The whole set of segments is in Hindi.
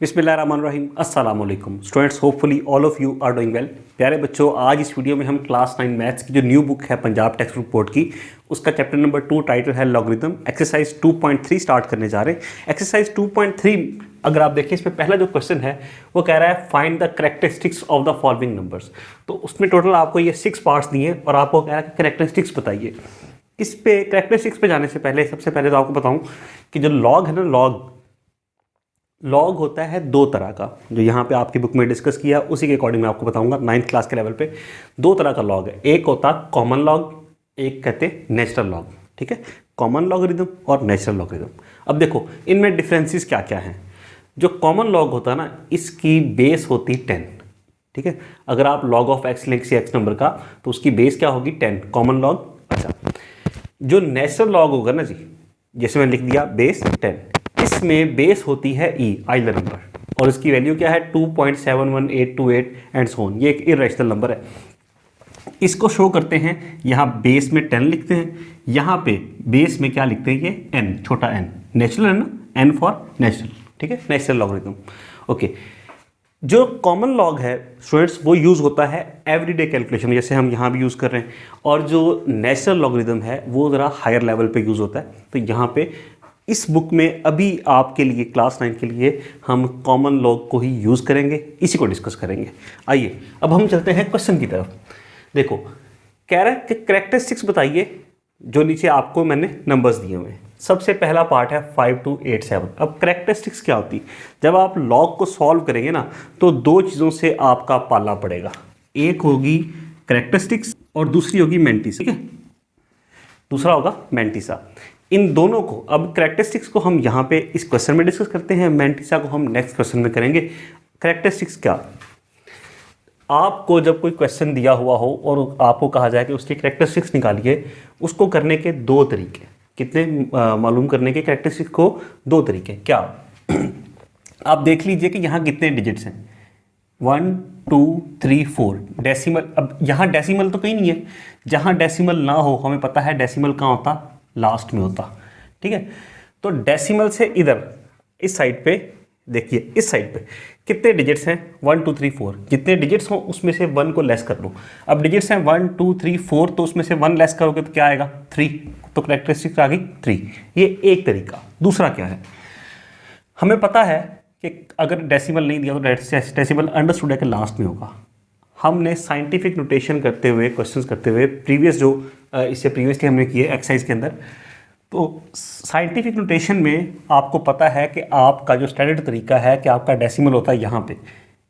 बिस्मिल्लाहिर्रहमानिर्रहीम अस्सलाम वालेकुम students, hopefully all of you are doing well. प्यारे बच्चों, आज इस वीडियो में हम क्लास 9 मैथ्स की जो न्यू बुक है पंजाब टेक्स्ट बुक बोर्ड की, उसका चैप्टर नंबर 2 टाइटल है लॉगरिथम, एक्सरसाइज 2.3 स्टार्ट करने जा रहे हैं। एक्सरसाइज 2.3 अगर आप देखें, इसमें पहला जो क्वेश्चन है वो कह रहा है find the characteristics of the following numbers. तो उसमें टोटल आपको ये 6 पार्ट्स दिए और आपको कह रहा है कि कैरेक्टरिस्टिक्स बताइए। इस पे कैरेक्टरिस्टिक्स पे जाने से पहले सबसे पहले तो आपको बताऊं कि जो लॉग है ना, लॉग होता है दो तरह का, जो यहाँ पे आपकी बुक में डिस्कस किया उसी के अकॉर्डिंग मैं आपको बताऊंगा। 9th क्लास के लेवल पे दो तरह का लॉग है, एक होता है कॉमन लॉग, एक कहते नेचुरल लॉग। ठीक है, कॉमन लॉगरिथम और नेचुरल लॉगरिथम। अब देखो इनमें डिफरेंसेस क्या क्या हैं। जो कॉमन लॉग होता है ना, इसकी बेस होती 10। ठीक है, अगर आप लॉग ऑफ एक्स लें किसी एक्स नंबर का तो उसकी बेस क्या होगी 10, कॉमन लॉग। अच्छा, जो नेचुरल लॉग होगा ना जी, जैसे मैंने लिख दिया बेस 10, इसमें बेस होती है ई, आइलर नंबर, और इसकी वैल्यू क्या है 2.71828 एंड सो ऑन। ये एक इरेशनल नंबर है। इसको शो करते हैं, यहाँ बेस में 10 लिखते हैं, यहाँ पे बेस में क्या लिखते हैं, ये n, छोटा n, नेचुरल है ना, n फॉर नेचुरल। ठीक है, नेचुरल लॉगरिथम। ओके, जो कॉमन लॉग है स्टूडेंट्स वो यूज़ होता है एवरीडे कैलकुलेशन में, जैसे हम यहाँ भी यूज़ कर रहे हैं, और जो नेचुरल लॉगरिथम है वो ज़रा हायर लेवल पे यूज़ होता है। तो यहाँ पे इस बुक में अभी आपके लिए क्लास 9 के लिए हम कॉमन लॉग को ही यूज़ करेंगे, इसी को डिस्कस करेंगे। आइए अब हम चलते हैं क्वेश्चन की तरफ। देखो कह रहा है कि कैरेक्टरिस्टिक्स बताइए, जो नीचे आपको मैंने नंबर्स दिए हुए हैं। सबसे पहला पार्ट है 5 to 8 7। अब कैरेक्टरिस्टिक्स क्या होती, जब आप लॉग को सॉल्व करेंगे ना तो दो चीज़ों से आपका पाला पड़ेगा, एक होगी कैरेक्टरिस्टिक्स और दूसरी होगी मैंटिसा। ठीक है, दूसरा होगा मैंटिसा। इन दोनों को, अब कैरेक्टरिस्टिक्स को हम यहाँ पे इस क्वेश्चन में डिस्कस करते हैं, मैंटिसा को हम नेक्स्ट क्वेश्चन में करेंगे। कैरेक्टरिस्टिक्स क्या, आपको जब कोई क्वेश्चन दिया हुआ हो और आपको कहा जाए कि उसकी कैरेक्टरिस्टिक्स निकालिए, उसको करने के दो तरीके, कितने मालूम करने के कैरेक्टरिस्टिक्स को दो तरीके क्या। आप देख लीजिए कि यहाँ कितने डिजिट्स हैं, 1 2 3 4 डेसिमल। अब यहाँ डेसिमल तो कहीं नहीं है, जहाँ डेसिमल ना हो हमें पता है डेसिमल कहाँ होता, लास्ट में होता। ठीक है, तो डेसिमल से इधर इस साइड पे देखिए, इस साइड पे कितने डिजिट्स हैं 1 2 3 4। जितने डिजिट्स हों उसमें से 1 को लेस कर लो। अब डिजिट्स हैं 1 2 3 4, तो उसमें से 1 लेस करोगे तो क्या आएगा 3, तो कैरेक्टरिस्टिक्स आ गई 3। ये एक तरीका। दूसरा क्या है, हमें पता है कि अगर डेसिमल नहीं दिया तो डेसिमल अंडरस्टूड है कि लास्ट में होगा। हमने साइंटिफिक नोटेशन करते हुए, क्वेश्चंस करते हुए, प्रीवियस जो इससे प्रीवियसली हमने किए एक्सरसाइज के अंदर, तो साइंटिफिक नोटेशन में आपको पता है कि आपका जो स्टैंडर्ड तरीका है कि आपका डेसिमल होता है यहाँ पे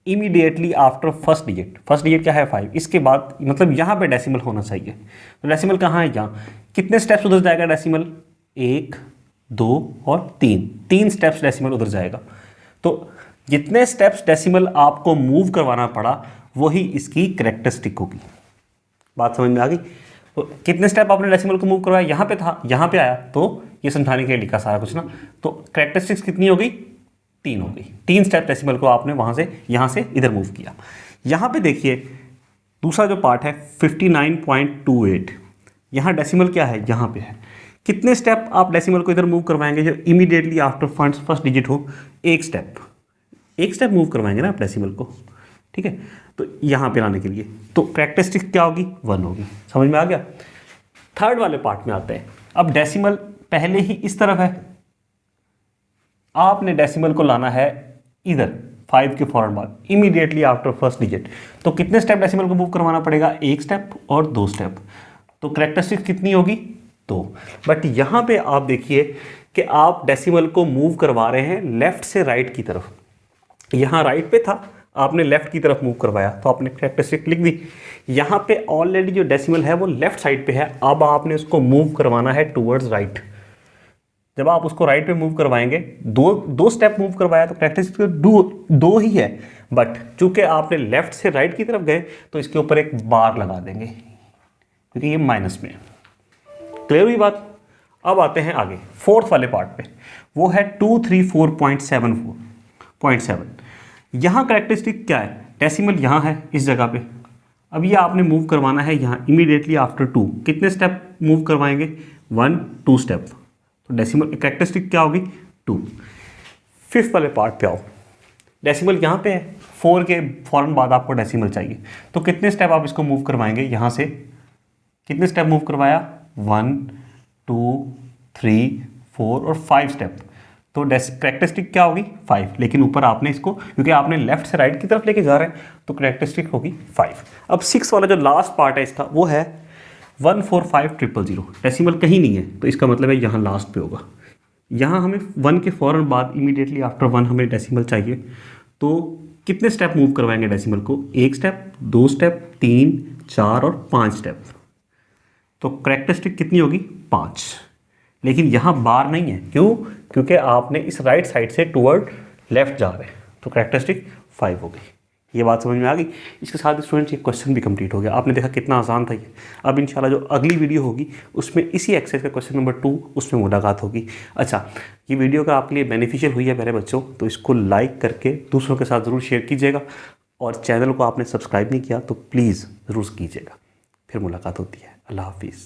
immediately after first digit. First digit क्या है 5, इसके बाद मतलब यहाँ पे डेसिमल होना चाहिए। तो डेसिमल कहाँ है, यहाँ। कितने स्टेप्स उधर जाएगा डेसिमल, 1 2 और 3 स्टेप्स डेसिमल उधर जाएगा। तो जितने स्टेप्स डेसिमल आपको मूव करवाना पड़ा वही इसकी कैरेक्टरिस्टिक होगी। बात समझ में आ गई। तो कितने स्टेप आपने डेसिमल को मूव करवाया, यहाँ पे था, यहाँ पे आया, तो ये समझाने के लिए लिखा सारा कुछ ना। तो कैरेक्टरिस्टिक्स कितनी हो गई, 3 हो गई। 3 स्टेप डेसिमल को आपने वहाँ से यहाँ से इधर मूव किया। यहाँ पे देखिए दूसरा जो पार्ट है 59.28, यहाँ डेसिमल क्या है, यहाँ पे है। कितने स्टेप आप डेसिमल को इधर मूव करवाएंगे, जो इमीडिएटली आफ्टर फर्स्ट डिजिट हो, एक स्टेप मूव करवाएंगे ना आप डेसिमल को। ठीक है, तो यहाँ पे लाने के लिए तो कैरेक्टरिस्टिक क्या होगी, 1 होगी। समझ में आ गया। थर्ड वाले पार्ट में आते हैं। अब डेसिमल पहले ही इस तरफ है, आपने डेसिमल को लाना है इधर 5 के फौरन बाद, इमीडिएटली आफ्टर फर्स्ट डिजिट। तो कितने स्टेप डेसिमल को मूव करवाना पड़ेगा, 1 स्टेप और 2 स्टेप। तो कैरेक्टरिस्टिक कितनी होगी, 2। बट यहाँ पे आप देखिए कि आप डेसिमल को मूव करवा रहे हैं लेफ्ट से राइट की तरफ। यहाँ राइट पे था, आपने लेफ्ट की तरफ मूव करवाया, तो आपने कैरेक्टरिस्टिक लिख दी। यहाँ पे ऑलरेडी जो डेसिमल है वो लेफ्ट साइड पे है, अब आपने उसको मूव करवाना है टूवर्ड्स राइट। जब आप उसको राइट पे मूव करवाएंगे, दो स्टेप मूव करवाया तो कैरेक्टरिस्टिक दो ही है, बट चूंकि आपने लेफ्ट से राइट की तरफ गए तो इसके ऊपर एक बार लगा देंगे क्योंकि ये माइनस में है। क्लियर हुई बात। अब आते हैं आगे फोर्थ वाले पार्ट पे, वो है 234.7। यहाँ कैरेक्टरिस्टिक क्या है, डेसिमल यहाँ है इस जगह पे। अब ये आपने मूव करवाना है यहाँ इमीडिएटली आफ्टर 2। कितने स्टेप मूव करवाएंगे, 1 2 स्टेप। तो डेसिमल कैरेक्टरिस्टिक क्या होगी, 2। फिफ्थ वाले पार्ट पे आओ। डेसिमल यहाँ पे है, 4 के फ़ौरन बाद आपको डेसिमल चाहिए, तो कितने स्टेप आप इसको मूव करवाएंगे यहाँ से, कितने स्टेप मूव करवाया, 1 2 3 4 और 5 स्टेप, तो करेक्टरिस्टिक क्या होगी 5, लेकिन ऊपर आपने इसको क्योंकि आपने लेफ्ट से राइट की तरफ लेके जा रहे हैं तो करेक्टरिस्टिक होगी 5। अब 6 वाला जो लास्ट पार्ट है इसका वो है 145000, डेसिमल कहीं नहीं है तो इसका मतलब है यहाँ लास्ट पे होगा। यहाँ हमें 1 के फ़ौरन बाद इमीडिएटली आफ्टर 1 हमें डेसिमल चाहिए, तो कितने स्टेप मूव करवाएंगे डेसिमल को, 1 स्टेप, 2 स्टेप, 3 4 और 5 स्टेप, तो करेक्टरिस्टिक कितनी होगी 5। लेकिन यहाँ बार नहीं है, क्यों, क्योंकि आपने इस राइट साइड से टूवर्ड लेफ्ट जा रहे हैं, तो करेक्टरिस्टिक 5 हो गई। ये बात समझ में आ गई। इसके साथ स्टूडेंट्स ये क्वेश्चन भी कंप्लीट हो गया, आपने देखा कितना आसान था ये। अब इंशाल्लाह जो अगली वीडियो होगी उसमें इसी एक्सरसाइज का क्वेश्चन नंबर 2 उसमें मुलाकात होगी। अच्छा, ये वीडियो अगर आपके लिए बेनिफिशियल हुई है प्यारे बच्चों तो इसको लाइक करके दूसरों के साथ ज़रूर शेयर कीजिएगा, और चैनल को आपने सब्सक्राइब नहीं किया तो प्लीज़ ज़रूर कीजिएगा। फिर मुलाकात होती है। अल्लाह हाफिज़।